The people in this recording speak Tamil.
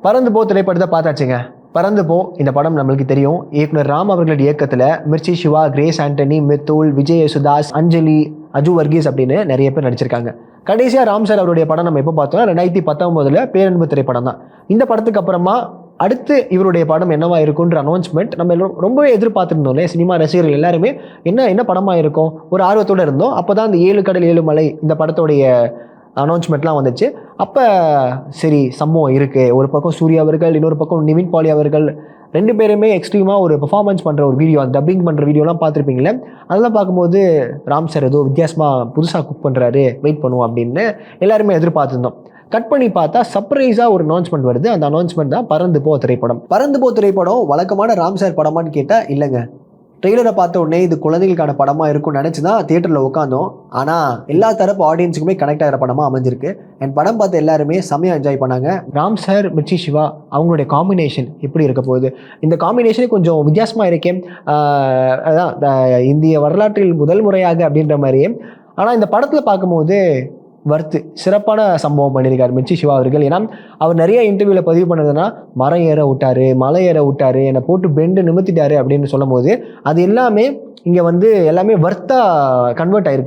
பறந்து போ திரைப்படத்தை பார்த்தாச்சுங்க. பறந்து போ இந்த படம் நம்மளுக்கு தெரியும். இயக்குனர் ராம் அவர்களுடைய இயக்கத்தில் மிர்ச்சி சிவா, கிரேஸ் ஆண்டனி, மித்துல், விஜய் யேசுதாஸ், அஞ்சலி, அஜு வர்கீஸ் அப்படின்னு நிறைய பேர் நடிச்சிருக்காங்க. கடைசியாக ராம் சார் அவருடைய படம் நம்ம எப்போ பார்த்தோம்னா 2019 பேரன்பு திரைப்படம் தான். இந்த படத்துக்கு அப்புறமா அடுத்து இவருடைய படம் என்னவா இருக்குன்ற அனௌன்ஸ்மெண்ட் நம்ம ரொம்பவே எதிர்பார்த்துருந்தோம் இல்லையா? சினிமா ரசிகர்கள் எல்லாருமே என்ன படமாக இருக்கும் ஒரு ஆர்வத்தோடு இருந்தோம். அப்போ தான் இந்த 7 கடல் 7 மலை இந்த படத்துடைய அனௌன்ஸ்மெண்ட்லாம் வந்துச்சு. அப்போ சரி சம்பவம் இருக்குது. ஒரு பக்கம் சூர்யா அவர்கள், இன்னொரு பக்கம் நிவின் பாலி அவர்கள் 2 பேருமே எக்ஸ்ட்ரீமாக ஒரு பெர்ஃபார்மன்ஸ் பண்ணுற ஒரு வீடியோ, டப்பிங் பண்ணுற வீடியோலாம் பார்த்துருப்பீங்களே. அதெல்லாம் பார்க்கும்போது ராம் சார் ஏதோ வித்தியாசமாக புதுசாக குக் பண்ணுறாரு, வெயிட் பண்ணுவோம் அப்படின்னு எல்லாருமே எதிர்பார்த்துருந்தோம். கட் பண்ணி பார்த்தா சர்ப்ரைஸாக ஒரு அனௌன்ஸ்மெண்ட் வருது. அந்த அனௌன்ஸ்மெண்ட் தான் பறந்து போ திரைப்படம். பறந்து போ திரைப்படம் வழக்கமான ராம் சார் படமான்னு கேட்டால் இல்லைங்க. ட்ரெய்லரை பார்த்த உடனே இது குழந்தைகளுக்கான படமாக இருக்கும்னு நினச்சி தான் தியேட்டரில் உட்காந்தோம். ஆனால் எல்லா தரப்பு ஆடியன்ஸுக்குமே கனெக்ட் ஆகிற படமாக அமைஞ்சிருக்கு. என் படம் பார்த்து எல்லாருமே செம்மையாக என்ஜாய் பண்ணாங்க. ராம் சார், மிர்ச்சி சிவா அவங்களுடைய காம்பினேஷன் எப்படி இருக்க போகுது? இந்த காம்பினேஷனே கொஞ்சம் வித்தியாசமாக இருக்கேன். அதான் இந்திய வரலாற்றில் முதல் முறையாக அப்படின்ற மாதிரியே. ஆனால் இந்த படத்தில் பார்க்கும்போது சிறப்பான சம்பவம் பண்ணியிருக்காரு மிர்ச்சி சிவா அவர்கள். ஏன்னா அவர் நிறைய இன்டர்வியூவில் பதிவு பண்ணதுன்னா மரம் ஏற விட்டாரு, மலை ஏற விட்டாரு, என்னை போட்டு பெண்டு நிமித்திட்டாரு அப்படின்னு சொல்லும் போது அது எல்லாமே இங்கே எல்லாமே கன்வெர்ட் ஆயிருக்கு.